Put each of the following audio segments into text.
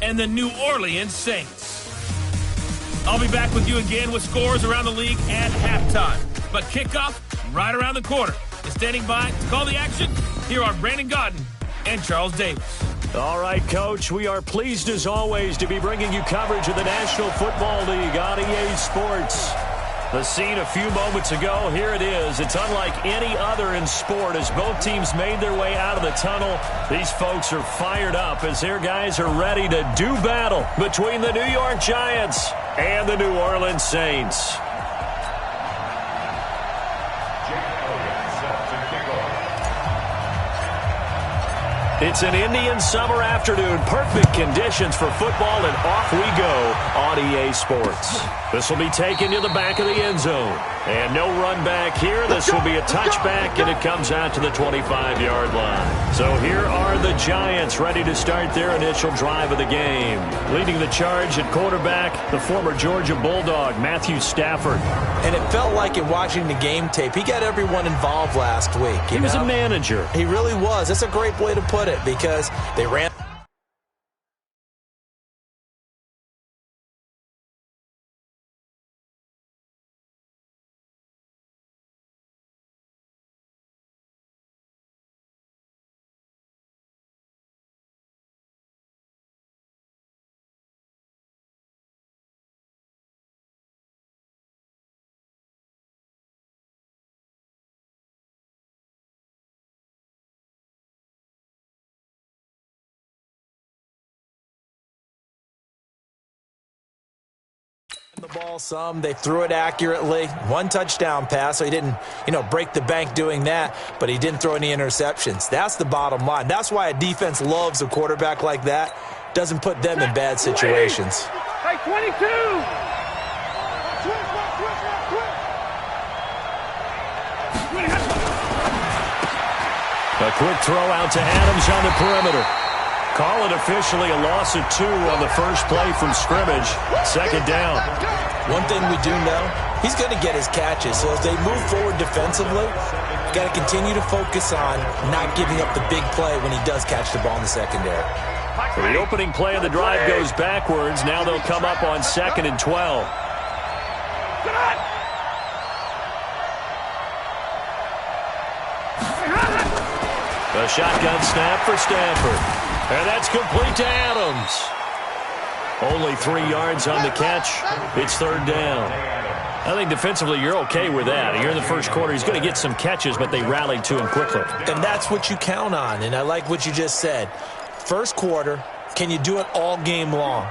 and the New Orleans Saints. I'll be back with you again with scores around the league at halftime. But kickoff right around the corner. And standing by to call the action, here are Brandon Godden and Charles Davis. All right, Coach, we are pleased as always to be bringing you coverage of the National Football League on EA Sports. The scene a few moments ago, here it is. It's unlike any other in sport as both teams made their way out of the tunnel. These folks are fired up as their guys are ready to do battle between the New York Giants and the New Orleans Saints. It's an Indian summer afternoon. Perfect conditions for football, and off we go on EA Sports. This will be taken to the back of the end zone. And no run back here. This will be a touchback, and it comes out to the 25-yard line. So here are the Giants ready to start their initial drive of the game. Leading the charge at quarterback, the former Georgia Bulldog, Matthew Stafford. And it felt like in watching the game tape, he got everyone involved last week. He was a manager. He really was. That's a great way to put it because they ran. The ball some, they threw it accurately. One touchdown pass, so he didn't, break the bank doing that, but he didn't throw any interceptions. That's the bottom line. That's why a defense loves a quarterback like that. Doesn't put them in bad situations. Hey, 22! A quick throw out to Adams on the perimeter. Call it officially a loss of 2 on the first play from scrimmage. Second down. One thing we do know, he's going to get his catches. So as they move forward defensively, got to continue to focus on not giving up the big play when he does catch the ball in the secondary. So the opening play of the drive goes backwards. Now they'll come up on 2nd and 12. A shotgun snap for Stafford. And that's complete to Adams. Only 3 yards on the catch. It's third down. I think defensively you're okay with that. Here in the first quarter, he's going to get some catches, but they rallied to him quickly. And that's what you count on, and I like what you just said. First quarter, can you do it all game long?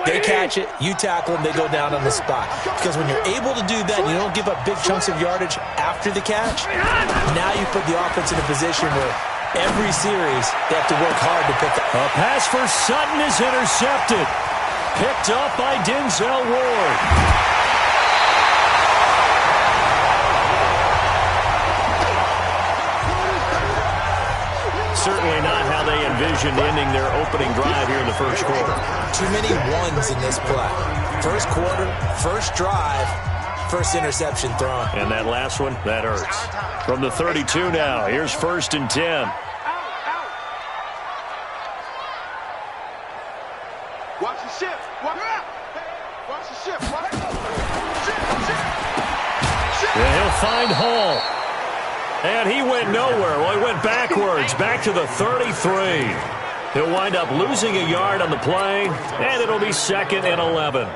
They catch it, you tackle them, they go down on the spot. Because when you're able to do that, you don't give up big chunks of yardage after the catch, now you put the offense in a position where every series, they have to work hard to pick up. A pass for Sutton is intercepted. Picked up by Denzel Ward. Certainly not how they envisioned ending their opening drive here in the first quarter. Too many ones in this play. First quarter, first drive, first interception thrown. And that last one, that hurts. From the 32 now, here's 1st and 10. Watch the shift. Watch the shift. And he'll find Hall. And he went nowhere. Well, he went backwards, back to the 33. He'll wind up losing a yard on the play, and it'll be 2nd and 11.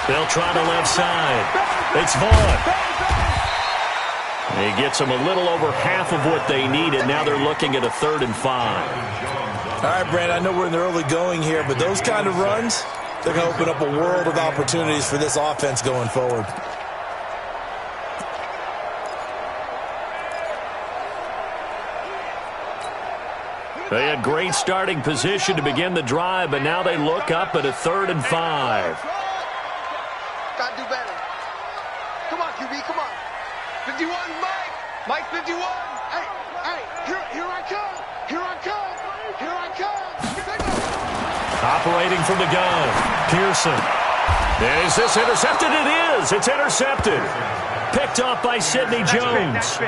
They'll try the left side. It's Vaughn. He gets them a little over half of what they needed. Now they're looking at a 3rd and 5. All right, Brad, I know we're in the early going here, but those kind of runs, they're going to open up a world of opportunities for this offense going forward. They had great starting position to begin the drive, but now they look up at a 3rd and 5. Gotta do better. Come on, QB, come on. 51, Mike. Mike 51. Hey, here I come. Here I come. Here I come. Operating from the gun, Pearson. Is this intercepted? It is. It's intercepted. Picked off by Sidney Jones.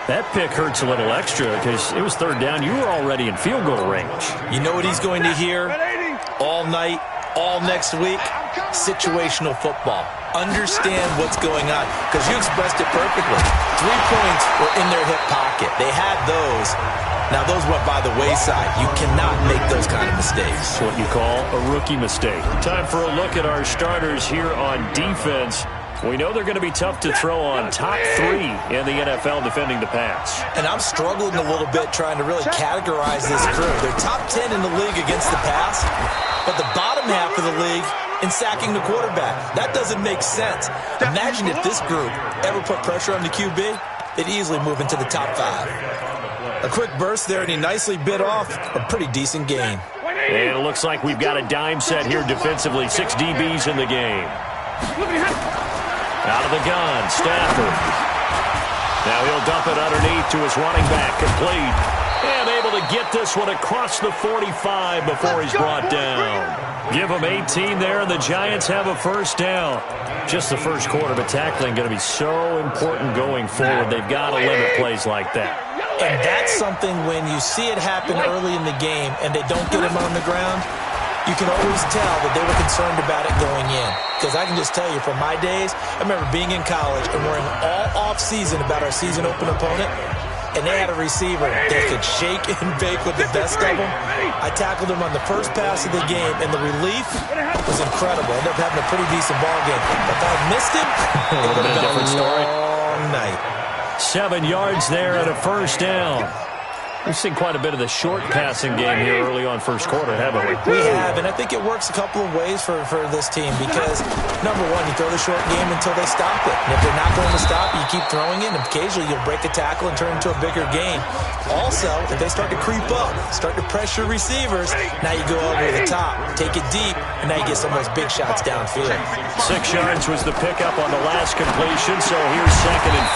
That pick hurts a little extra because it was third down. You were already in field goal range. You know what he's going to hear all night, all next week? Situational football. Understand what's going on, because you expressed it perfectly. 3 points were in their hip pocket. They had those. Now, those went by the wayside. You cannot make those kind of mistakes. It's what you call a rookie mistake. Time for a look at our starters here on defense. We know they're going to be tough to throw on. Top 3 in the NFL defending the pass. And I'm struggling a little bit trying to really categorize this crew. They're top 10 in the league against the pass, but the bottom half of the league in sacking the quarterback. That doesn't make sense. Imagine if this group ever put pressure on the QB, they'd easily move into the top 5. A quick burst there, and he nicely bit off a pretty decent gain. And it looks like we've got a dime set here defensively. 6 DBs in the game. Out of the gun, Stafford. Now he'll dump it underneath to his running back, complete. And able to get this one across the 45 before he's brought down. Give him 18 there, and the Giants have a first down. Just the first quarter, but tackling going to be so important going forward. They've got to limit plays like that. And that's something when you see it happen early in the game and they don't get him on the ground, you can always tell that they were concerned about it going in. Because I can just tell you from my days, I remember being in college and worrying all off-season about our season open opponent, and they had a receiver that could shake and bake with the best of them. I tackled him on the first pass of the game, and the relief was incredible. I ended up having a pretty decent ball game. If I had missed him, it would have been a different story. Long night. 7 yards there and a first down. We've seen quite a bit of the short passing game here early on first quarter, haven't we? We have, and I think it works a couple of ways for this team because, number one, you throw the short game until they stop it. And if they're not going to stop, you keep throwing it, and occasionally you'll break a tackle and turn it into a bigger game. Also, if they start to creep up, start to pressure receivers, now you go over the top, take it deep, and now you get some of those big shots downfield. 6 yards was the pickup on the last completion, so here's 2nd and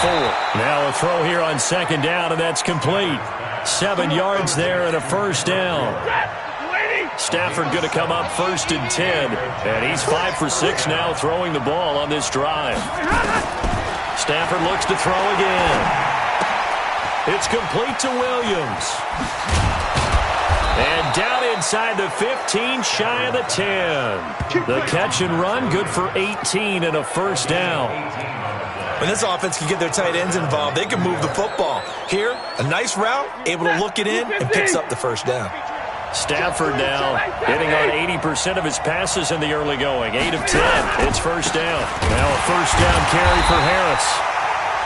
4. Now a throw here on 2nd down, and that's complete. 7 yards there and a first down. Stafford going to come up 1st and 10. And he's 5 for 6 now throwing the ball on this drive. Stafford looks to throw again. It's complete to Williams. And down inside the 15, shy of the 10. The catch and run, good for 18 and a first down. When this offense can get their tight ends involved, they can move the football. Here, a nice route, able to look it in, and picks up the first down. Stafford now hitting on 80% of his passes in the early going. 8 of 10. It's first down. Now a first down carry for Harris.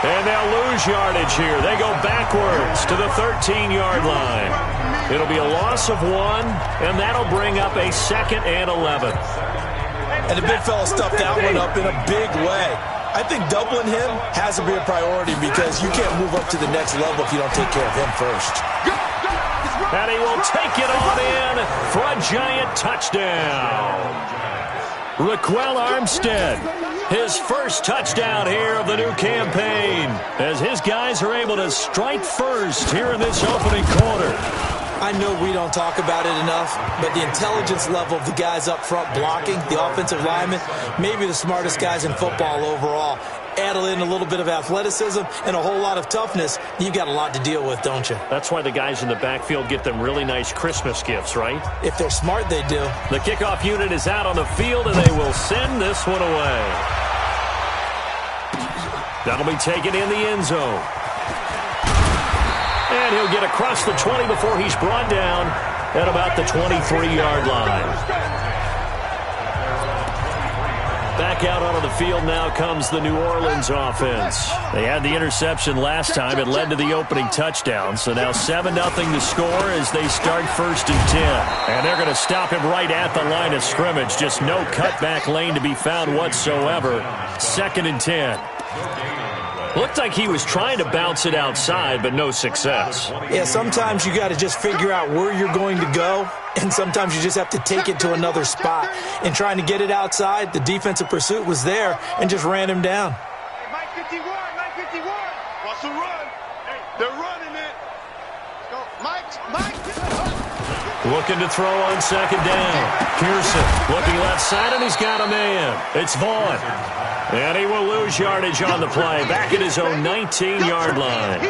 And they'll lose yardage here. They go backwards to the 13-yard line. It'll be a loss of 1, and that'll bring up a 2nd and 11. And the big fella stuffed that one up in a big way. I think doubling him has to be a priority because you can't move up to the next level if you don't take care of him first. And he will take it on in for a giant touchdown. Raquel Armstead, his first touchdown here of the new campaign, as his guys are able to strike first here in this opening quarter. I know we don't talk about it enough, but the intelligence level of the guys up front blocking, the offensive linemen, maybe the smartest guys in football overall. Add in a little bit of athleticism and a whole lot of toughness, you've got a lot to deal with, don't you? That's why the guys in the backfield get them really nice Christmas gifts, right? If they're smart, they do. The kickoff unit is out on the field, and they will send this one away. That'll be taken in the end zone. And he'll get across the 20 before he's brought down at about the 23-yard line. Back out onto the field now comes the New Orleans offense. They had the interception last time. It led to the opening touchdown. So now 7-0 to score as they start 1st and 10. And they're going to stop him right at the line of scrimmage. Just no cutback lane to be found whatsoever. 2nd and 10. Looked like he was trying to bounce it outside, but no success. Yeah, sometimes you got to just figure out where you're going to go, and sometimes you just have to take it to another spot. In trying to get it outside, the defensive pursuit was there and just ran him down. Hey, Mike 51, Mike 51. Russell run. Hey, they're running it. Go, Mike. Looking to throw on 2nd down. Pearson looking left side, and he's got a man. It's Vaughn. And he will lose yardage on the play, back at his own 19-yard line.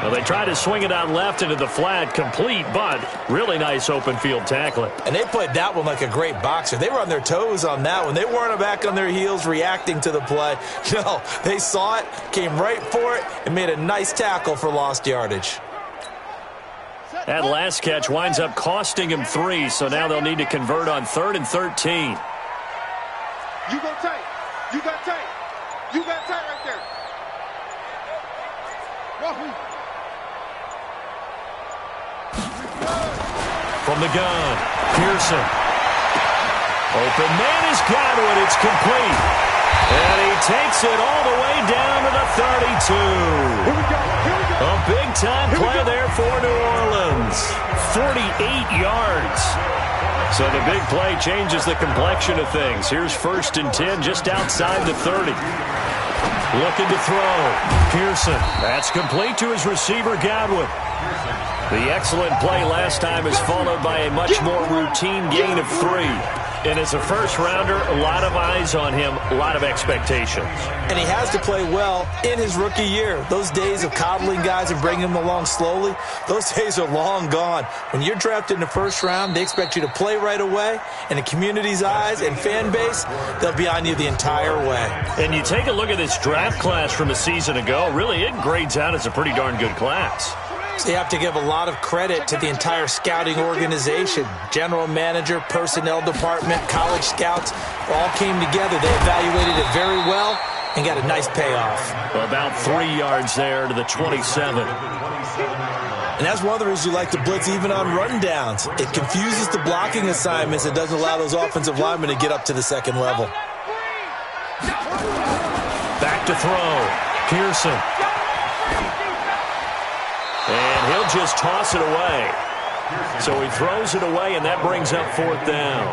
Well, they tried to swing it out left into the flat, complete, but really nice open field tackling. And they played that one like a great boxer. They were on their toes on that one. They weren't back on their heels reacting to the play. No, they saw it, came right for it, and made a nice tackle for lost yardage. That last catch winds up costing him 3, so now they'll need to convert on 3rd and 13. You go tight. You got tight. You got tight right there. From the gun, Pearson. Open man is Godwin. It's complete. And he takes it all the way down to the 32. Here we go. A big-time play there for New Orleans. 48 yards. So the big play changes the complexion of things. Here's 1st and 10 just outside the 30. Looking to throw. Pearson. That's complete to his receiver, Godwin. The excellent play last time is followed by a much more routine gain of 3. And as a first-rounder, a lot of eyes on him, a lot of expectations. And he has to play well in his rookie year. Those days of coddling guys and bringing them along slowly, those days are long gone. When you're drafted in the first round, they expect you to play right away. And the community's eyes and fan base, they'll be on you the entire way. And you take a look at this draft class from a season ago, really it grades out as a pretty darn good class. So you have to give a lot of credit to the entire scouting organization. General manager, personnel department, college scouts all came together. They evaluated it very well and got a nice payoff. About 3 yards there to the 27. And that's one of the reasons you like to blitz even on rundowns. It confuses the blocking assignments. It doesn't allow those offensive linemen to get up to the second level. Back to throw. Pearson. And he'll just toss it away. So he throws it away, and that brings up 4th down.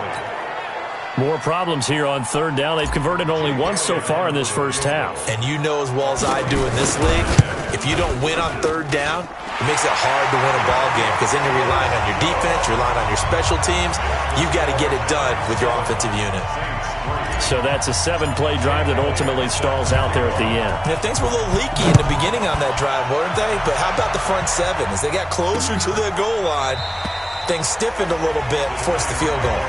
More problems here on 3rd down. They've converted only once so far in this first half. And you know as well as I do in this league, if you don't win on 3rd down, it makes it hard to win a ball game because then you're relying on your defense, you're relying on your special teams. You've got to get it done with your offensive unit. So that's a 7-play drive that ultimately stalls out there at the end. And things were a little leaky in the beginning on that drive, weren't they? But how about the front 7? As they got closer to the goal line, things stiffened a little bit, forced the field goal.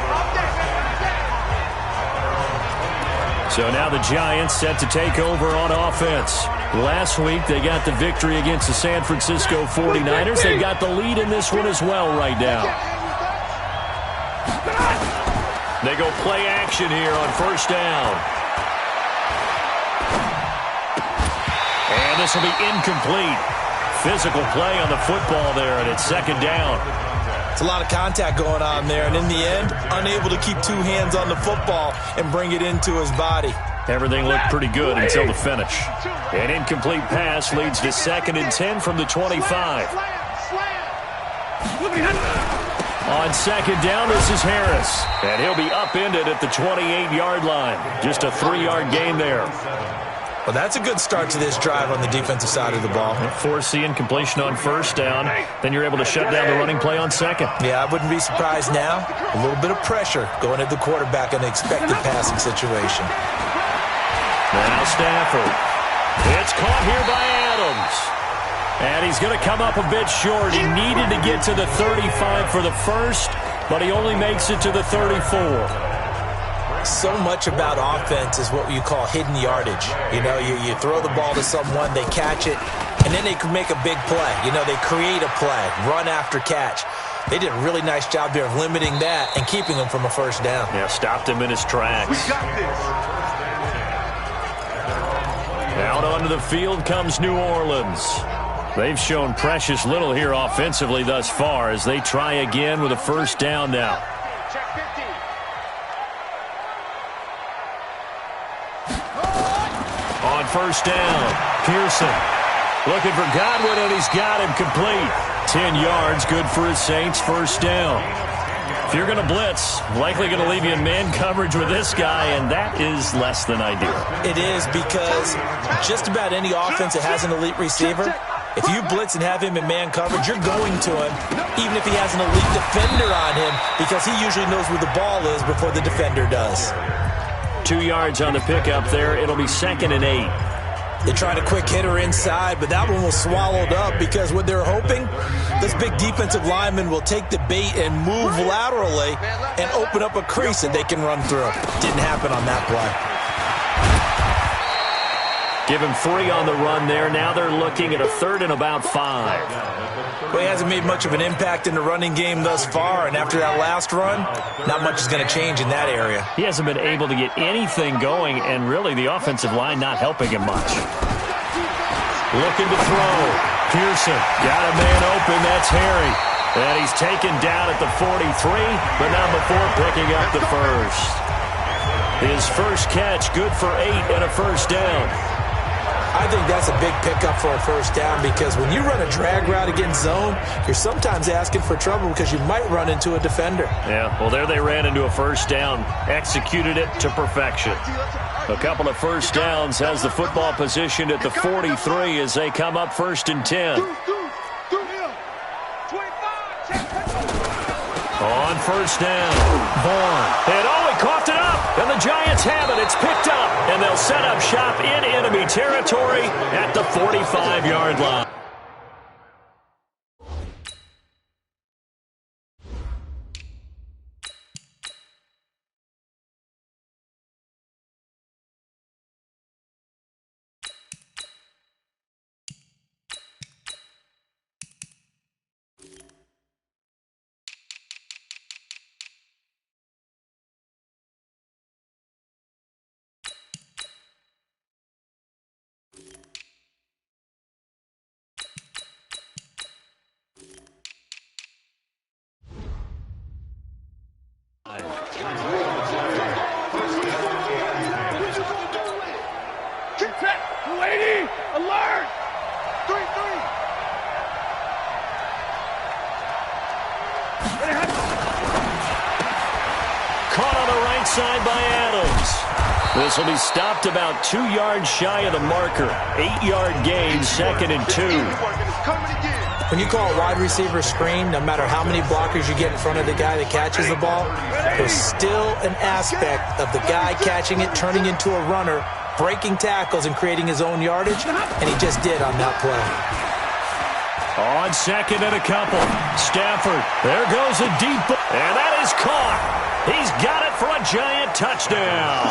So now the Giants set to take over on offense. Last week they got the victory against the San Francisco 49ers. They've got the lead in this one as well right now. They go play action here on 1st down. And this will be incomplete. Physical play on the football there, and it's 2nd down. It's a lot of contact going on there, and in the end, unable to keep 2 hands on the football and bring it into his body. Everything looked pretty good until the finish. An incomplete pass leads to 2nd and 10 from the 25. On 2nd down, this is Harris. And he'll be upended at the 28-yard line. Just a 3-yard gain there. Well, that's a good start to this drive on the defensive side of the ball. Force the incompletion on 1st down. Then you're able to shut down the running play on 2nd. Yeah, I wouldn't be surprised now. A little bit of pressure going at the quarterback in an expected passing situation. Now Stafford. It's caught here by Adams. And he's going to come up a bit short. He needed to get to the 35 for the first, but he only makes it to the 34. So much about offense is what you call hidden yardage. You know, you throw the ball to someone, they catch it, and then they can make a big play. You know, they create a play, run after catch. They did a really nice job there of limiting that and keeping him from a 1st down. Yeah, stopped him in his tracks. We got this. Out onto the field comes New Orleans. They've shown precious little here offensively thus far as they try again with a 1st down now. Check 50. On 1st down, Pearson looking for Godwin, and he's got him complete. 10 yards, good for his Saints, 1st down. If you're going to blitz, likely going to leave you in man coverage with this guy, and that is less than ideal. It is because just about any offense that has an elite receiver, if you blitz and have him in man coverage, you're going to him, even if he has an elite defender on him, because he usually knows where the ball is before the defender does. 2 yards on the pickup there. It'll be 2nd and 8. They tried a quick hitter inside, but that one was swallowed up because what they're hoping, this big defensive lineman will take the bait and move laterally and open up a crease that they can run through. Didn't happen on that play. Give him 3 on the run there. Now they're looking at a 3rd and about 5. Well, he hasn't made much of an impact in the running game thus far, and after that last run, not much is going to change in that area. He hasn't been able to get anything going, and really the offensive line not helping him much. Looking to throw. Pearson got a man open. That's Harry. And he's taken down at the 43, but not before picking up the first. His first catch, good for 8 and a first down. I think that's a big pickup for a first down because when you run a drag route against zone, you're sometimes asking for trouble because you might run into a defender. Yeah, well, there they ran into a first down, executed it to perfection. A couple of first downs has the football positioned at the 43 as they come up 1st and 10. On first down, Vaughn. And he coughed it up, and the Giants have it. It's picked up, and they'll set up shop in enemy territory at the 45-yard line. Alert! 3-3! Caught on the right side by Adams. This will be stopped about 2 yards shy of the marker. 8-yard gain, 2nd and 2. When you call a wide receiver screen, no matter how many blockers you get in front of the guy that catches the ball, there's still an aspect of the guy catching it, turning into a runner, breaking tackles and creating his own yardage, and he just did on that play. On 2nd and a couple, Stafford, there goes a deep ball, and that is caught. He's got it for a Giant touchdown.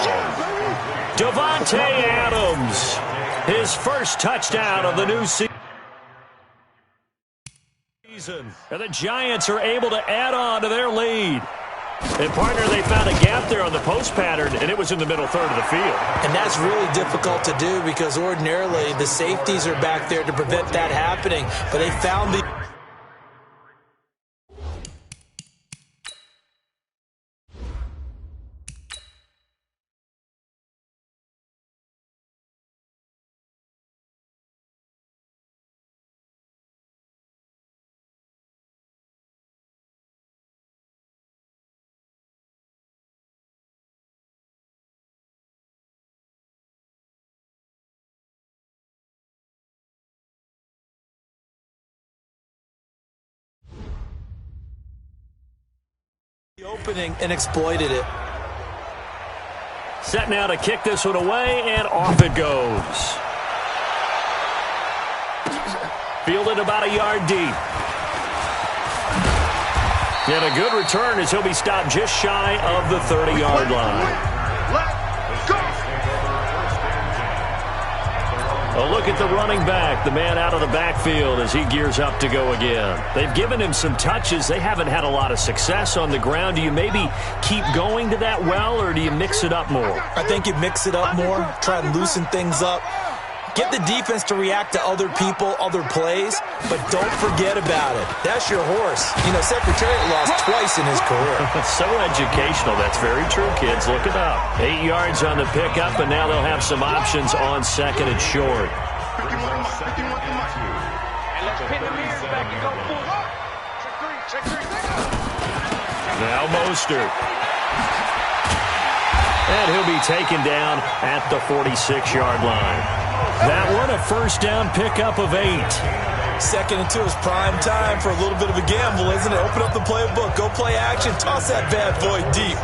Davante Adams, his first touchdown of the new season. And the Giants are able to add on to their lead. And, partner, they found a gap there on the post pattern, and it was in the middle third of the field. And that's really difficult to do because ordinarily the safeties are back there to prevent that happening. But they found the... opening and exploited it. Set now to kick this one away, and off it goes. Fielded about a yard deep. And a good return as he'll be stopped just shy of the 30-yard line. A look at the running back, the man out of the backfield as he gears up to go again. They've given him some touches. They haven't had a lot of success on the ground. Do you maybe keep going to that well, or do you mix it up more? I think you mix it up more, try and loosen things up. Get the defense to react to other people, other plays, but don't forget about it. That's your horse. You know, Secretariat lost twice in his career. So educational. That's very true, kids. Look it up. 8 yards on the pickup, and now they'll have some options on 2nd and short. Now Mostert. And he'll be taken down at the 46-yard line. That one, a first down pickup of 8. 2nd and 2 is prime time for a little bit of a gamble, isn't it? Open up the playbook, go play action, toss that bad boy deep.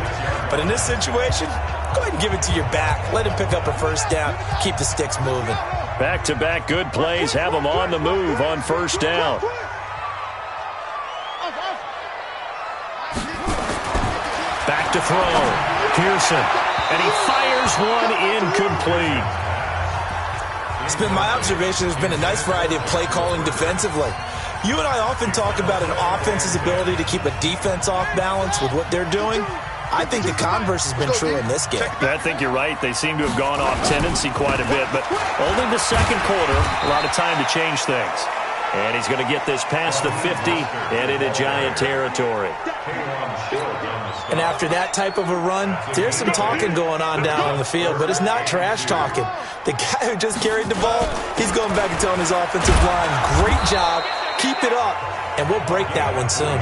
But in this situation, go ahead and give it to your back. Let him pick up a first down, keep the sticks moving. Back-to-back good plays have them on the move on first down. Back to throw. Pearson. And he fires one incomplete. It's been my observation there's been a nice variety of play calling defensively. You and I often talk about an offense's ability to keep a defense off balance with what they're doing. I think the converse has been true in this game. I think you're right. They seem to have gone off tendency quite a bit, but only the second quarter, a lot of time to change things. And he's going to get this past the 50 and into Giant territory. And after that type of a run, there's some talking going on down on the field, but it's not trash talking. The guy who just carried the ball, he's going back and telling his offensive line, great job, keep it up, and we'll break that one soon.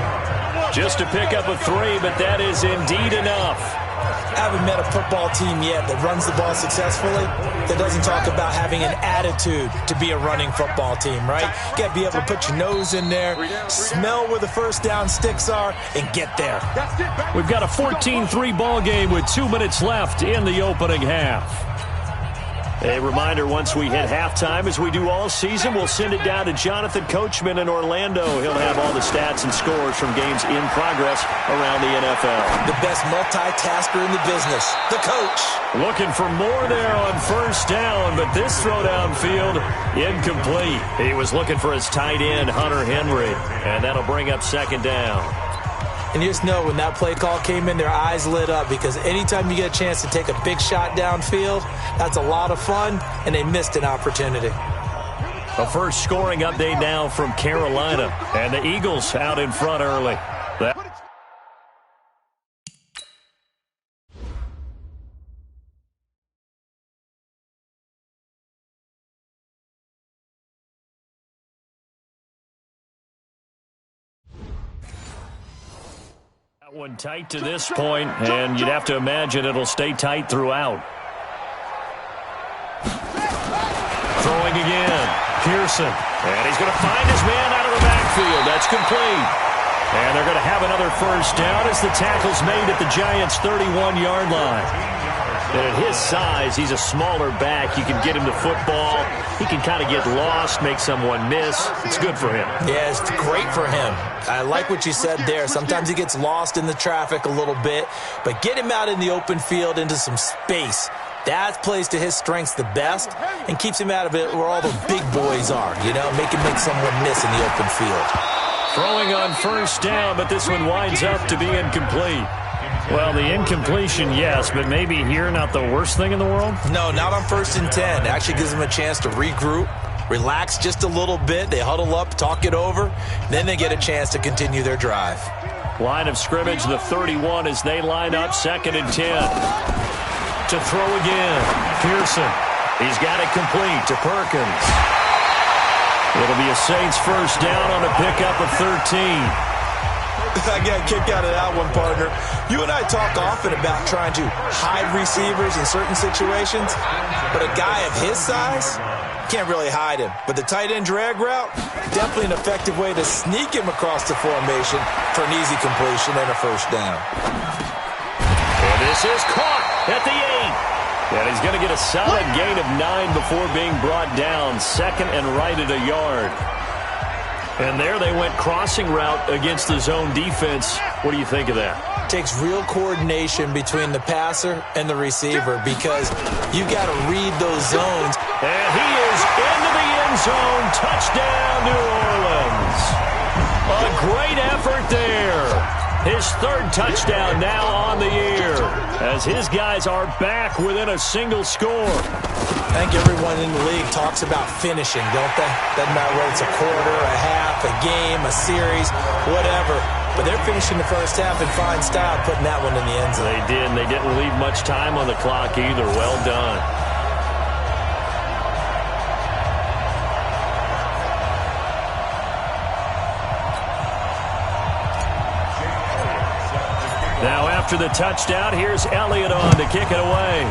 Just to pick up a 3, but that is indeed enough. I haven't met a football team yet that runs the ball successfully that doesn't talk about having an attitude to be a running football team, right? You got to be able to put your nose in there, smell where the first down sticks are, and get there. We've got a 14-3 ball game with 2 minutes left in the opening half. A reminder, once we hit halftime, as we do all season, we'll send it down to Jonathan Coachman in Orlando. He'll have all the stats and scores from games in progress around the NFL. The best multitasker in the business, the coach. Looking for more there on first down, but this throw downfield, incomplete. He was looking for his tight end, Hunter Henry, and that'll bring up second down. And you just know when that play call came in, their eyes lit up because anytime you get a chance to take a big shot downfield, that's a lot of fun, and they missed an opportunity. A first scoring update now from Carolina, and the Eagles out in front early. One tight to this point, and you'd have to imagine it'll stay tight throughout. Throwing again. Pearson. And he's going to find his man out of the backfield. That's complete. And they're going to have another first down as the tackle's made at the Giants' 31-yard line. And at his size, he's a smaller back. You can get him the football. He can kind of get lost, make someone miss. It's good for him. Yeah, it's great for him. I like what you said there. Sometimes he gets lost in the traffic a little bit, but get him out in the open field into some space. That plays to his strengths the best and keeps him out of it where all the big boys are, you know, make someone miss in the open field. Throwing on first down, but this one winds up to be incomplete. Well, the incompletion, yes, but maybe here not the worst thing in the world? No, not on 1st and 10. It actually gives them a chance to regroup, relax just a little bit. They huddle up, talk it over. Then they get a chance to continue their drive. Line of scrimmage, the 31 as they line up, 2nd and 10. To throw again. Pearson. He's got it complete to Perkins. It'll be a Saints first down on a pickup of 13. I got a kick out of that one, partner. You and I talk often about trying to hide receivers in certain situations, but a guy of his size, can't really hide him. But the tight end drag route, definitely an effective way to sneak him across the formation for an easy completion and a first down. And this is caught at the 8. And he's going to get a solid gain of 9 before being brought down. 2nd and right at a yard. And there they went crossing route against the zone defense. What do you think of that? Takes real coordination between the passer and the receiver because you've got to read those zones. And he is into the end zone. Touchdown, New Orleans. A great effort there. His 3rd touchdown now on the year as his guys are back within a single score. I think everyone in the league talks about finishing, don't they? Doesn't matter whether it's a quarter, a half, a game, a series, whatever. But they're finishing the first half in fine style, putting that one in the end zone. They did, and they didn't leave much time on the clock either. Well done. Now after the touchdown, here's Elliott on to kick it away.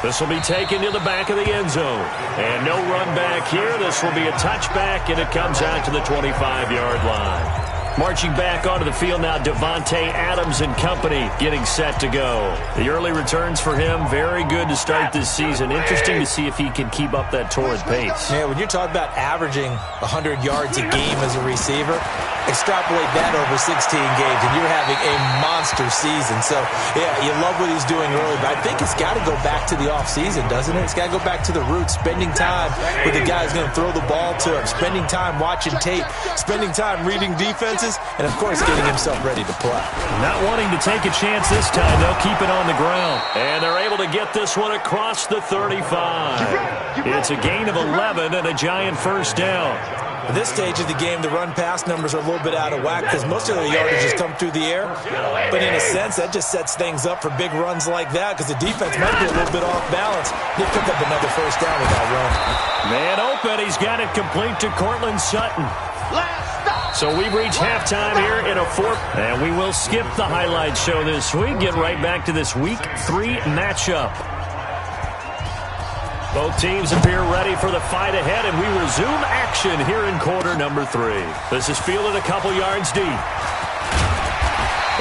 This will be taken to the back of the end zone. And no run back here. This will be a touchback, and it comes out to the 25-yard line. Marching back onto the field now, Devontae Adams and company getting set to go. The early returns for him, very good to start this season. Interesting to see if he can keep up that torrid pace. Yeah, when you're talking about averaging 100 yards a game as a receiver, extrapolate that over 16 games, and you're having a monster season. So, yeah, you love what he's doing early, but I think it's got to go back to the offseason, doesn't it? It's got to go back to the roots, spending time with the guy who's going to throw the ball to him, spending time watching tape, spending time reading defenses, and, of course, getting himself ready to play. Not wanting to take a chance this time. They'll keep it on the ground. And they're able to get this one across the 35. It's a gain of 11 and a giant first down. At this stage of the game, the run-pass numbers are a little bit out of whack because most of the yardage just come through the air. But in a sense, that just sets things up for big runs like that because the defense might be a little bit off balance. They pick up another first down with that run. Man open. He's got it complete to Cortland Sutton. So we've reached halftime here in a fourth. And we will skip the highlight show this week. Get right back to this Week 3 matchup. Both teams appear ready for the fight ahead, and we resume action here in quarter number 3. This is fielded a couple yards deep.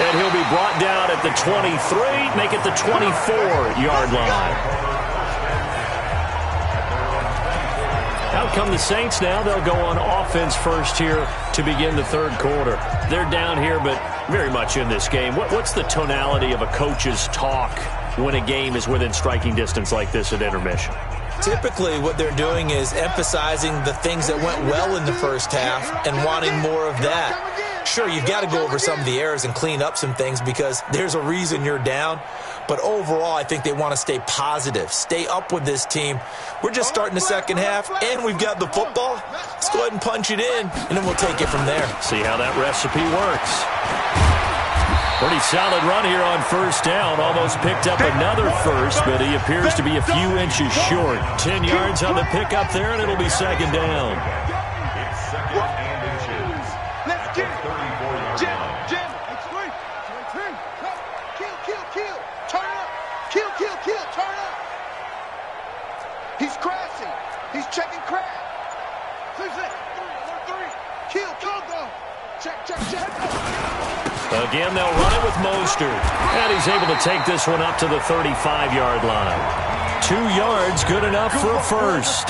And he'll be brought down at the 23, make it the 24-yard line. Out come the Saints now. They'll go on offense first here to begin the third quarter. They're down here, but very much in this game. What's the tonality of a coach's talk when a game is within striking distance like this at intermission? Typically, what they're doing is emphasizing the things that went well in the first half and wanting more of that. Sure, you've got to go over some of the errors and clean up some things because there's a reason you're down. But overall, I think they want to stay positive, stay up with this team. We're just starting the second half, and we've got the football. Let's go ahead and punch it in, and then we'll take it from there. See how that recipe works. Pretty solid run here on first down. Almost picked up another first, but he appears to be a few inches short. 10 yards on the pickup there, and it'll be second down. It's second and inches. Let's get it. Jim. Kill. Turn up. Kill. Turn up. He's crashing. He's checking crash. 3. Kill. Go. Check. Again, they'll run it with Mostert. And he's able to take this one up to the 35-yard line. 2 yards, good enough for a first.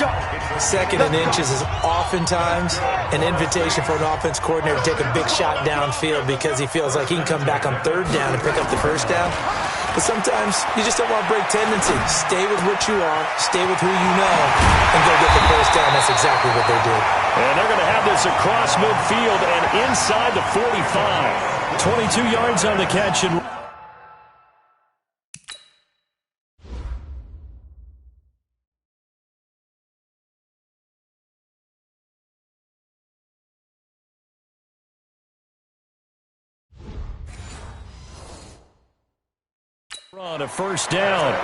Second and inches is oftentimes an invitation for an offense coordinator to take a big shot downfield because he feels like he can come back on third down and pick up the first down. But sometimes you just don't want to break tendency. Stay with what you are, stay with who you know, and go get the first down. That's exactly what they did. And they're going to have this across midfield and inside the 45. 22 yards on the catch. And on a first down.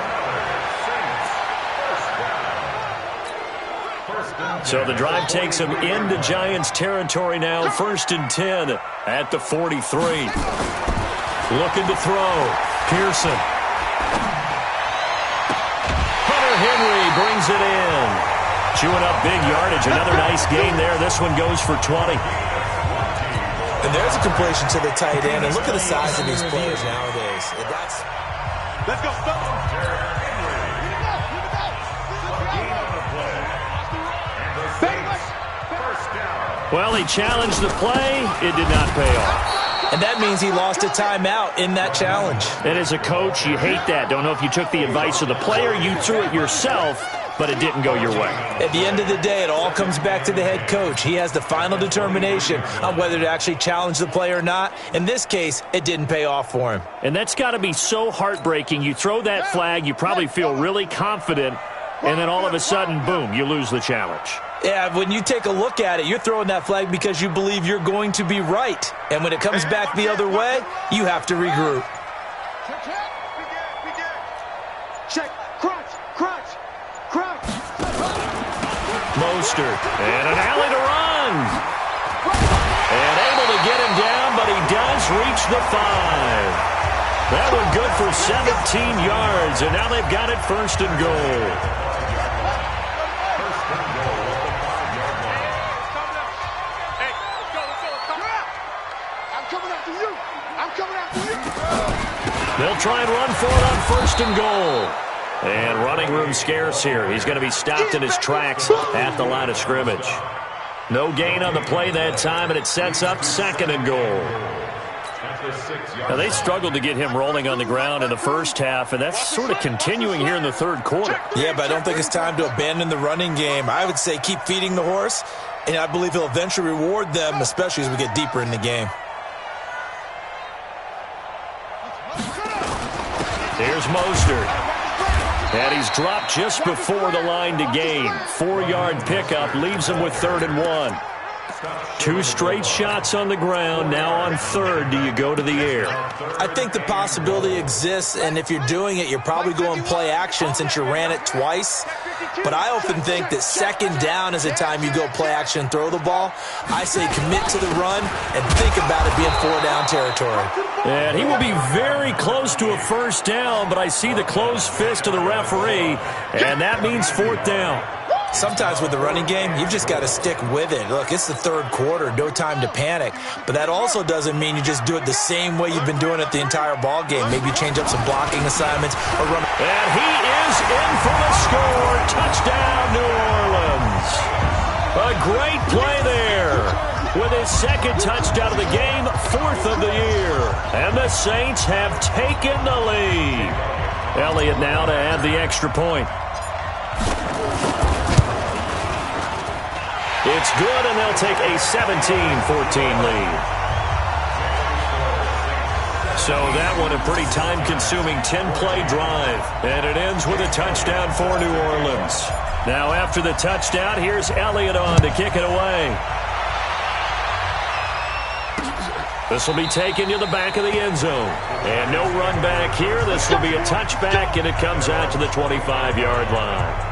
So the drive takes them into Giants territory now. 1st and 10 at the 43. Looking to throw. Pearson. Hunter Henry brings it in. Chewing up big yardage. Another nice gain there. This one goes for 20. And there's a completion to the tight end. And look at the size of these players nowadays. Let's go. Well, he challenged the play. It did not pay off. And that means he lost a timeout in that challenge. And as a coach, you hate that. Don't know if you took the advice of the player. You threw it yourself, but it didn't go your way. At the end of the day, it all comes back to the head coach. He has the final determination on whether to actually challenge the play or not. In this case, it didn't pay off for him. And that's got to be so heartbreaking. You throw that flag, you probably feel really confident, and then all of a sudden, boom, you lose the challenge. Yeah, when you take a look at it, you're throwing that flag because you believe you're going to be right. And when it comes back the other way, you have to regroup. Check. Crunch. Mostert. And an alley to run. And able to get him down, but he does reach the 5. That one good for 17 yards, and now they've got it 1st and goal. They'll try and run for it on 1st and goal. And running room scarce here. He's going to be stopped in his tracks at the line of scrimmage. No gain on the play that time, and it sets up 2nd and goal. Now, they struggled to get him rolling on the ground in the first half, and that's sort of continuing here in the 3rd quarter. Yeah, but I don't think it's time to abandon the running game. I would say keep feeding the horse, and I believe he'll eventually reward them, especially as we get deeper in the game. Here's Mostert. And he's dropped just before the line to gain. 4-yard pickup leaves him with 3rd and 1. 2 straight shots on the ground. Now on 3rd, do you go to the air? I think the possibility exists, and if you're doing it, you're probably going play action since you ran it twice. But I often think that 2nd down is the time you go play action and throw the ball. I say commit to the run and think about it being 4-down territory. And he will be very close to a 1st down, but I see the closed fist of the referee, and that means 4th down. Sometimes with the running game, you've just got to stick with it. Look, it's the 3rd quarter, no time to panic. But that also doesn't mean you just do it the same way you've been doing it the entire ball game. Maybe change up some blocking assignments or run. And he is in for the score. Touchdown, New Orleans. A great play there. With his 2nd touchdown of the game, 4th of the year. And the Saints have taken the lead. Elliott now to add the extra point. It's good, and they'll take a 17-14 lead. So that one a pretty time-consuming 10-play drive. And it ends with a touchdown for New Orleans. Now after the touchdown, here's Elliott on to kick it away. This will be taken to the back of the end zone. And no run back here. This will be a touchback, and it comes out to the 25-yard line.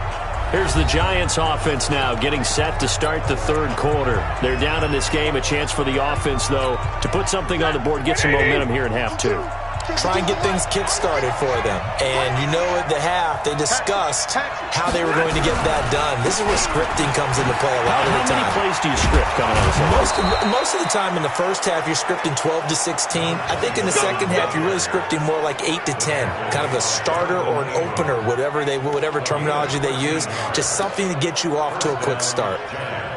Here's the Giants offense now getting set to start the 3rd quarter. They're down in this game. A chance for the offense, though, to put something on the board, get some momentum here in half 2. Try and get things kick-started for them. And you know at the half, they discussed how they were going to get that done. This is where scripting comes into play a lot of the time. How many plays do you script coming out of something? Most of the time in the first half, you're scripting 12 to 16. I think in the second half, you're really scripting more like 8 to 10. Kind of a starter or an opener, whatever terminology they use. Just something to get you off to a quick start.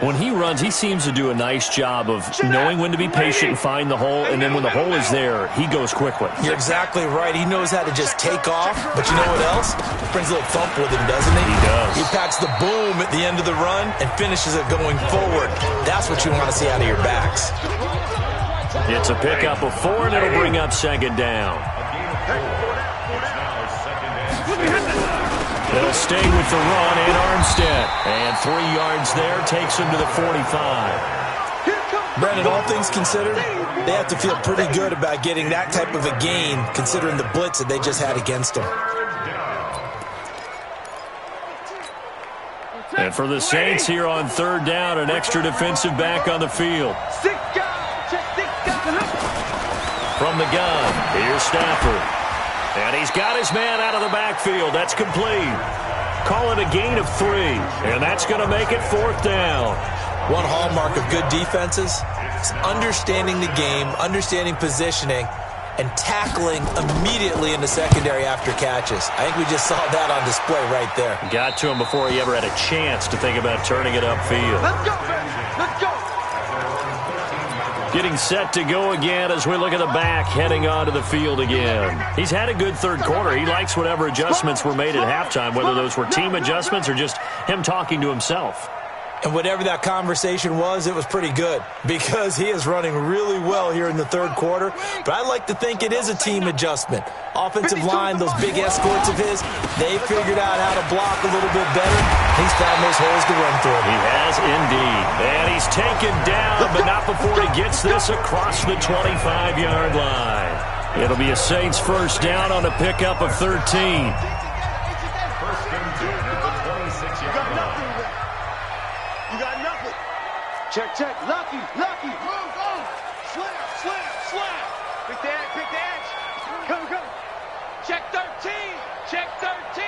When he runs, he seems to do a nice job of knowing when to be patient and find the hole, and then when the hole is there, he goes quickly. You're exactly right. He knows how to just take off, but you know what else? Brings a little thump with him, doesn't he? He does. He packs the boom at the end of the run and finishes it going forward. That's what you want to see out of your backs. It's a pickup of 4, and it'll bring up 2nd down. They'll stay with the run and Armstead. And 3 yards there takes him to the 45. Brandon, all things considered, they have to feel pretty good about getting that type of a gain considering the blitz that they just had against them. And for the Saints here on 3rd down, an extra defensive back on the field. From the gun, here's Stafford. And he's got his man out of the backfield. That's complete. Call it a gain of 3. And that's going to make it 4th down. One hallmark of good defenses is understanding the game, understanding positioning, and tackling immediately in the secondary after catches. I think we just saw that on display right there. Got to him before he ever had a chance to think about turning it upfield. Let's go, baby. Let's go. Getting set to go again as we look at the back heading onto the field again. He's had a good 3rd quarter. He likes whatever adjustments were made at halftime, whether those were team adjustments or just him talking to himself. And whatever that conversation was, it was pretty good because he is running really well here in the 3rd quarter. But I like to think it is a team adjustment. Offensive line, those big escorts of his, they figured out how to block a little bit better. He's found those holes to run through. He has indeed. And he's taken down, but not before he gets this across the 25-yard line. It'll be a Saints 1st down on a pickup of 13. Check, check. Lucky. Move on. Slam. Pick the edge. Go. Check 13. Check 13.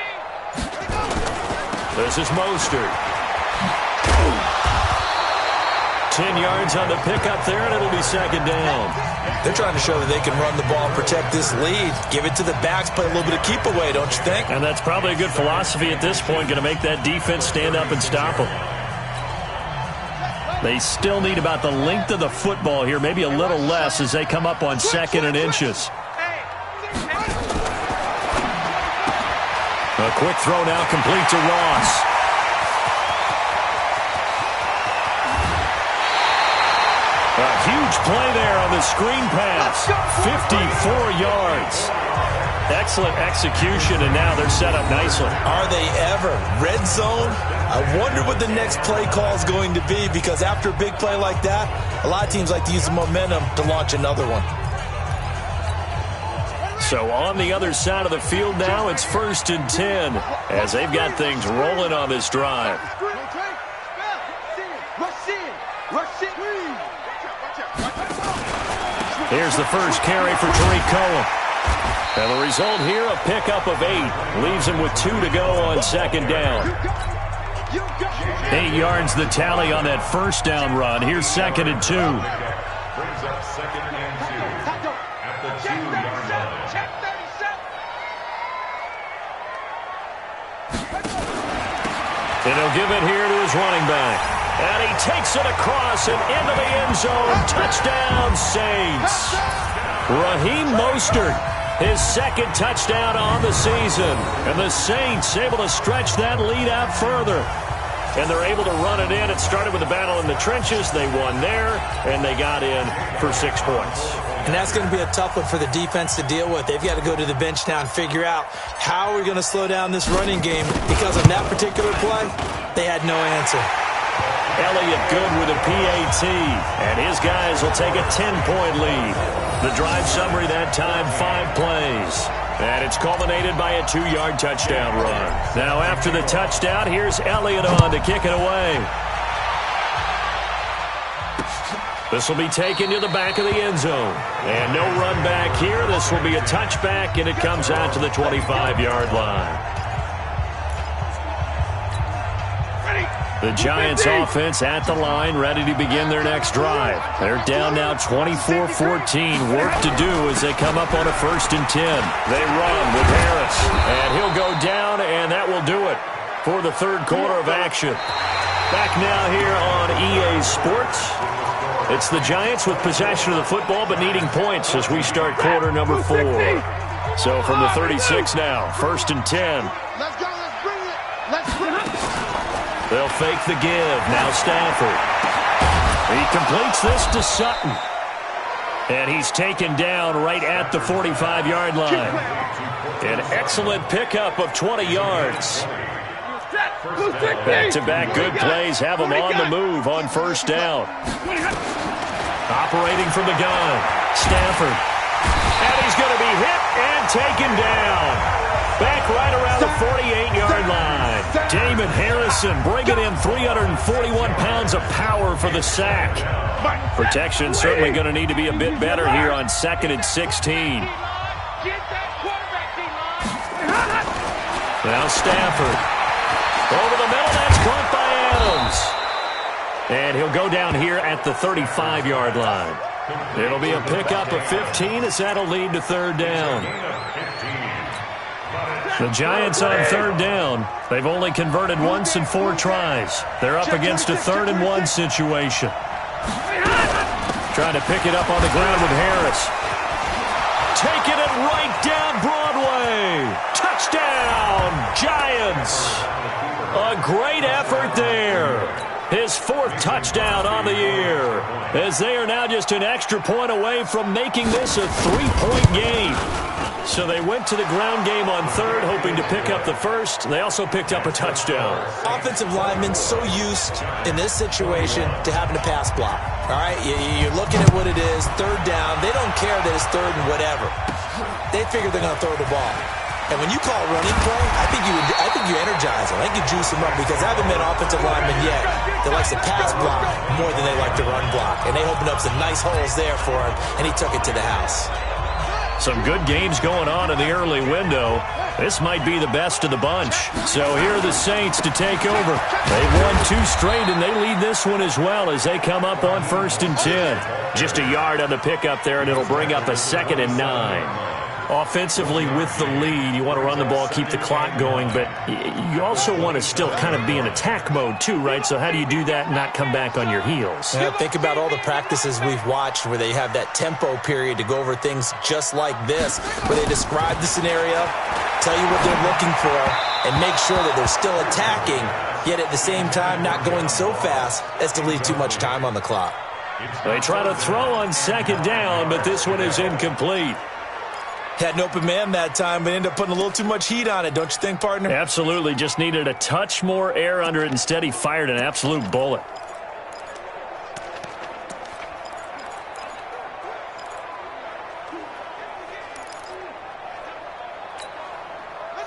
This is Mostert. 10 yards on the pickup there, and it'll be 2nd down. They're trying to show that they can run the ball and protect this lead. Give it to the backs, play a little bit of keep away, don't you think? And that's probably a good philosophy at this point, going to make that defense stand up and stop them. They still need about the length of the football here, maybe a little less as they come up on 2nd and inches. A quick throw now complete to Ross. A huge play there on the screen pass. 54 yards. Excellent execution, and now they're set up nicely. Are they ever? Red zone? I wonder what the next play call is going to be, because after a big play like that, a lot of teams like to use the momentum to launch another one. So on the other side of the field now, it's 1st and 10 as they've got things rolling on this drive. Here's the first carry for Toretto. And the result here, a pickup of 8. Leaves him with 2 to go on 2nd down. 8 yards the tally on that first down run. Here's 2nd and 2. Brings up 2nd and 2 at the 2-yard line. And he'll give it here to his running back. And he takes it across and into the end zone. Touchdown, Saints. Raheem Mostert, his 2nd touchdown on the season. And the Saints able to stretch that lead out further. And they're able to run it in. It started with a battle in the trenches. They won there, and they got in for 6 points. And that's going to be a tough one for the defense to deal with. They've got to go to the bench now and figure out how we're going to slow down this running game, because on that particular play, they had no answer. Elliott good with a PAT, and his guys will take a 10-point lead. The drive summary that time, 5 plays. And it's culminated by a 2-yard touchdown run. Now after the touchdown, here's Elliott on to kick it away. This will be taken to the back of the end zone. And no run back here. This will be a touchback, and it comes out to the 25-yard line. The Giants offense at the line, ready to begin their next drive. They're down now 24-14. Work to do as they come up on a 1st and 10. They run with Harris, and he'll go down, and that will do it for the 3rd quarter of action. Back now here on EA Sports. It's the Giants with possession of the football, but needing points as we start quarter number 4. So from the 36 now, 1st and 10. Let's go, let's bring it. Let's bring it. They'll fake the give. Now Stafford. He completes this to Sutton. And he's taken down right at the 45-yard line. An excellent pickup of 20 yards. Back-to-back good plays have him on the move on 1st down. Operating from the gun, Stafford. And he's going to be hit and taken down. Back right around the 48-yard line. Damon Harrison bringing in 341 pounds of power for the sack. Protection certainly going to need to be a bit better here on 2nd and 16. Now Stafford. Over the middle, that's caught by Adams. And he'll go down here at the 35-yard line. It'll be a pickup of 15 as that'll lead to 3rd down. The Giants on 3rd down. They've only converted once in 4 tries. They're up against a 3rd and 1 situation. Trying to pick it up on the ground with Harris. Taking it right down Broadway. Touchdown, Giants. A great effort there. His 4th touchdown on the year. As they are now just an extra point away from making this a 3-point game. So they went to the ground game on 3rd, hoping to pick up the 1st. They also picked up a touchdown. Offensive linemen so used in this situation to having to pass block. All right, you're looking at what it is, 3rd down. They don't care that it's 3rd and whatever. They figure they're going to throw the ball. And when you call running play, I think you energize them. I think you juice them up, because I haven't met an offensive lineman yet that likes to pass block more than they like to run block. And they opened up some nice holes there for him, and he took it to the house. Some good games going on in the early window. This might be the best of the bunch. So here are the Saints to take over. They've won 2 straight, and they lead this one as well as they come up on 1st and 10. Just a yard on the pickup there, and it'll bring up a 2nd and 9. Offensively with the lead, you want to run the ball, keep the clock going, but you also want to still kind of be in attack mode too, right? So how do you do that and not come back on your heels? Yeah, think about all the practices we've watched where they have that tempo period to go over things just like this, where they describe the scenario, tell you what they're looking for, and make sure that they're still attacking, yet at the same time not going so fast as to leave too much time on the clock. They try to throw on 2nd down, but this one is incomplete. Had an open man that time, but ended up putting a little too much heat on it, don't you think, partner? Absolutely. Just needed a touch more air under it. Instead, he fired an absolute bullet.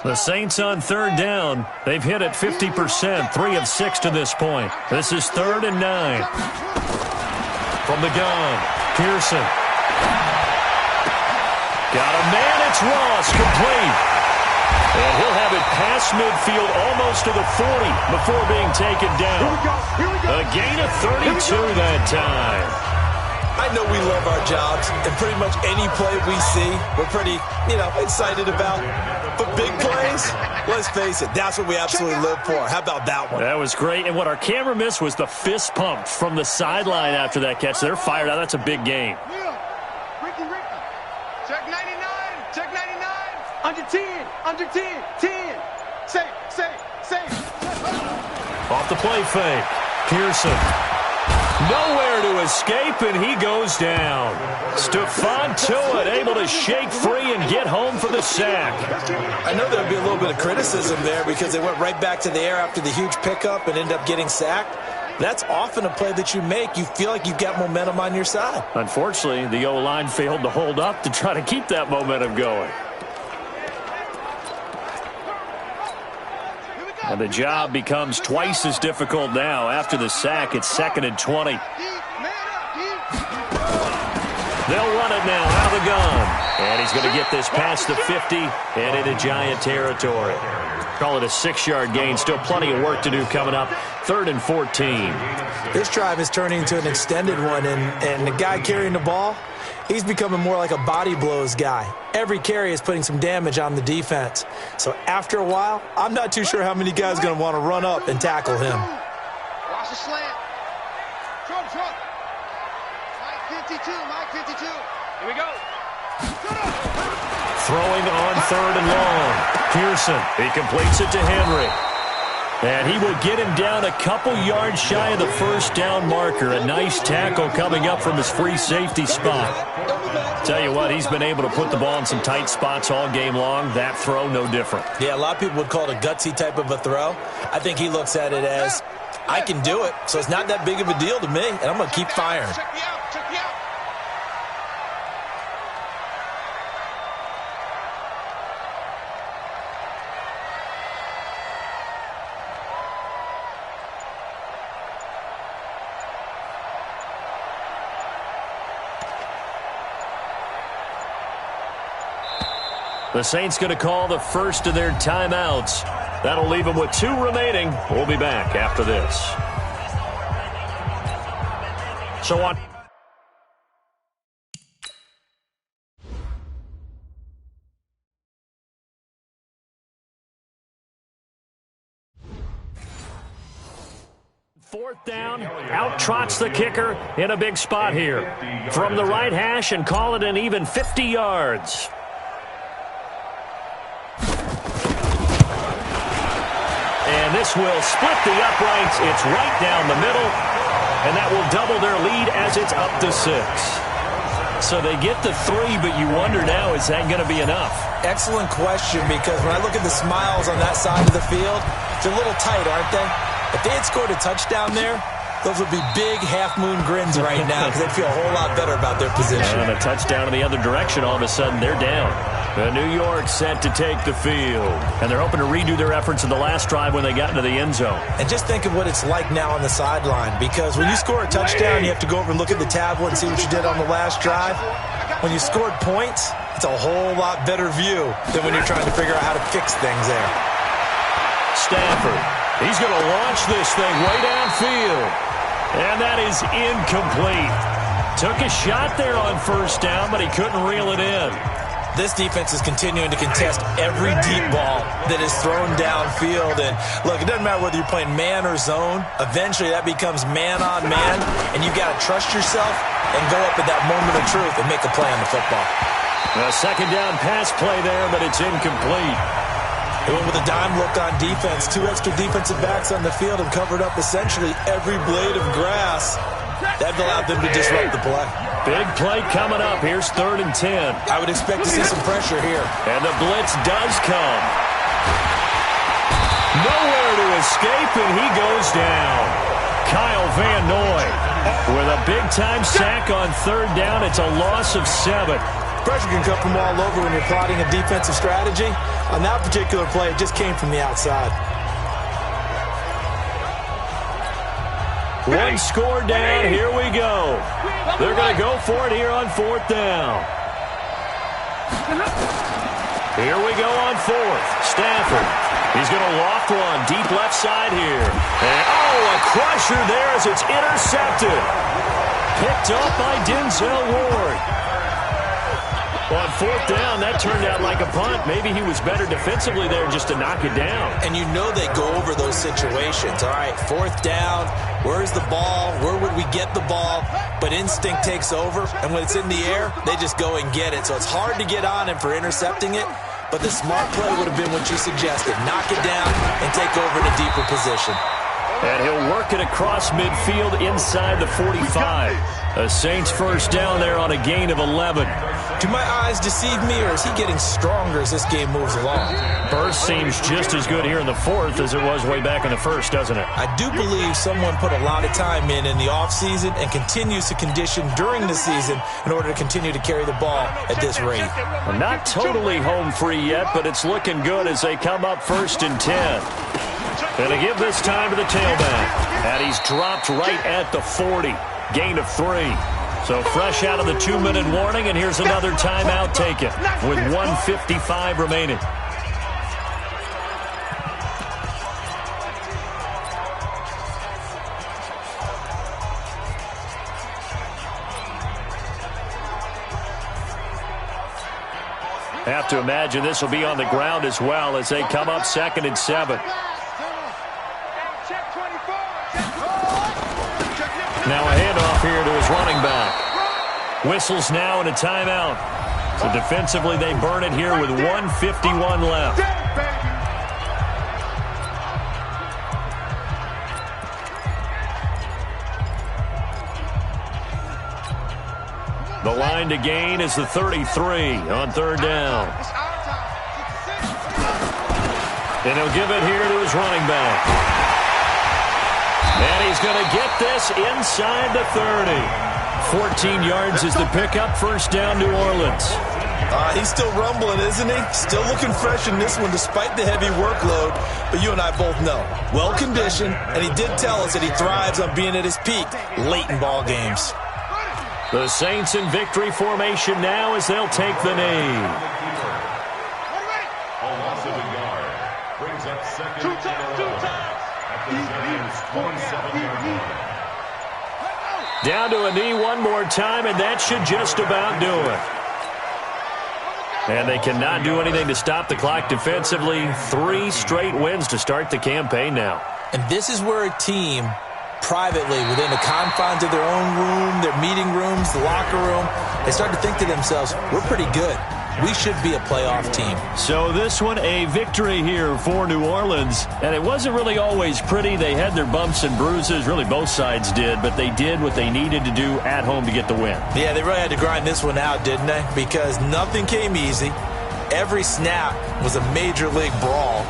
The Saints on 3rd down. They've hit it 50%, 3 of 6 to this point. This is 3rd and 9. From the gun, Pearson. Got a man, it's Ross, complete. And he'll have it past midfield almost to the 40 before being taken down. Here we go. A gain of 32 that time. I know we love our jobs, and pretty much any play we see, we're pretty, excited about. But big plays, let's face it, that's what we absolutely live for. How about that one? That was great, and what our camera missed was the fist pump from the sideline after that catch. They're fired out. That's a big game. Ricky. Check 99. Check 99. Under 10. Under 10. 10. Safe. Off the play fake. Pearson. Nowhere to escape, and he goes down. Stephon Tuitt able to shake free and get home for the sack. I know there'll be a little bit of criticism there because they went right back to the air after the huge pickup and ended up getting sacked. That's often a play that you make. You feel like you've got momentum on your side. Unfortunately, the O-line failed to hold up to try to keep that momentum going. And the job becomes twice as difficult now. After the sack, it's 2nd and 20. They'll run it now out of the gun. And he's going to get this past the 50 and into Giant territory. Call it a 6-yard gain. Still plenty of work to do coming up. 3rd and 14. This drive is turning into an extended one, and the guy carrying the ball, he's becoming more like a body blows guy. Every carry is putting some damage on the defense. So after a while, I'm not too sure how many guys are going to want to run up and tackle him. Watch the slant. Trump. Mike 52. Here we go. Throwing on 3rd and long. Pearson, he completes it to Henry. And he will get him down a couple yards shy of the 1st down marker. A nice tackle coming up from his free safety spot. Tell you what, he's been able to put the ball in some tight spots all game long. That throw, no different. Yeah, a lot of people would call it a gutsy type of a throw. I think he looks at it as, I can do it, so it's not that big of a deal to me, and I'm going to keep firing. Check me out. The Saints going to call the first of their timeouts. That'll leave them with 2 remaining. We'll be back after this. So on. Fourth down, out trots the kicker in a big spot here. From the right hash and call it an even 50 yards. And this will split the uprights. It's right down the middle. And that will double their lead as it's up to 6. So they get the 3, but you wonder now, is that going to be enough? Excellent question, because when I look at the smiles on that side of the field, they're a little tight, aren't they? If they had scored a touchdown there, those would be big half-moon grins right now because they'd feel a whole lot better about their position. And a touchdown in the other direction, all of a sudden they're down. New York set to take the field. And they're hoping to redo their efforts in the last drive when they got into the end zone. And just think of what it's like now on the sideline, because when you score a touchdown, you have to go over and look at the tablet and see what you did on the last drive. When you scored points, It's a whole lot better view than when you're trying to figure out how to fix things there. Stafford, he's going to launch this thing way downfield. And that is incomplete. Took a shot there on first down, but he couldn't reel it in. This defense is continuing to contest every deep ball that is thrown downfield. And, look, it doesn't matter whether you're playing man or zone. Eventually, that becomes man-on-man, and you've got to trust yourself and go up at that moment of truth and make a play on the football. A second down pass play there, but it's incomplete. They went with a dime look on defense. 2 extra defensive backs on the field and covered up essentially every blade of grass. That allowed them to disrupt the play. Big play coming up. Here's 3rd and 10. I would expect to see some pressure here. And the blitz does come. Nowhere to escape, and he goes down. Kyle Van Noy with a big-time sack on 3rd down. It's a loss of 7. Pressure can come from all over when you're plotting a defensive strategy. On that particular play, it just came from the outside. One score down. Here we go. They're going to go for it here on 4th down. Here we go on 4th. Stafford. He's going to loft one deep left side here. And, a crusher there as it's intercepted. Picked up by Denzel Ward. On 4th down, that turned out like a punt. Maybe he was better defensively there just to knock it down. And you know they go over those situations. All right, 4th down, where's the ball? Where would we get the ball? But instinct takes over, and when it's in the air, they just go and get it. So it's hard to get on him for intercepting it, but the smart play would have been what you suggested. Knock it down and take over in a deeper position. And he'll work it across midfield inside the 45. A Saints first down there on a gain of 11. Do my eyes deceive me, or is he getting stronger as this game moves along? Burst seems just as good here in the 4th as it was way back in the 1st, doesn't it? I do believe someone put a lot of time in the offseason and continues to condition during the season in order to continue to carry the ball at this rate. Well, not totally home free yet, but it's looking good as they come up 1st and 10. And they give this time to the tailback. And he's dropped right at the 40. Gain of 3. So fresh out of the 2-minute warning, and here's another timeout taken with 1:55 remaining. Have to imagine this will be on the ground as well as they come up 2nd and 7. Now a handoff here to his running back. Whistles now and a timeout. So defensively they burn it here with 1:51 left. The line to gain is the 33 on 3rd down. And he'll give it here to his running back. And he's going to get this inside the 30. 14 yards is the pickup. First down, New Orleans. He's still rumbling, isn't he? Still looking fresh in this one despite the heavy workload. But you and I both know, well-conditioned, and he did tell us that he thrives on being at his peak late in ball games. The Saints in victory formation now as they'll take the knee. A loss of a yard brings up 2nd and 11. Down to a knee one more time, and that should just about do it. And they cannot do anything to stop the clock defensively. 3 straight wins to start the campaign now. And this is where a team, privately, within the confines of their own room, their meeting rooms, the locker room, they start to think to themselves, we're pretty good. We should be a playoff team. So this one, a victory here for New Orleans. And it wasn't really always pretty. They had their bumps and bruises. Really, both sides did. But they did what they needed to do at home to get the win. Yeah, they really had to grind this one out, didn't they? Because nothing came easy. Every snap was a major league brawl.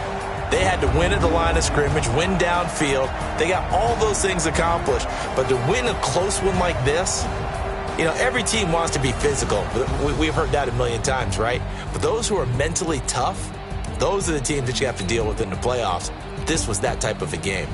They had to win at the line of scrimmage, win downfield. They got all those things accomplished. But to win a close one like this, you know, every team wants to be physical. We've heard that a million times, right? But those who are mentally tough, those are the teams that you have to deal with in the playoffs. This was that type of a game.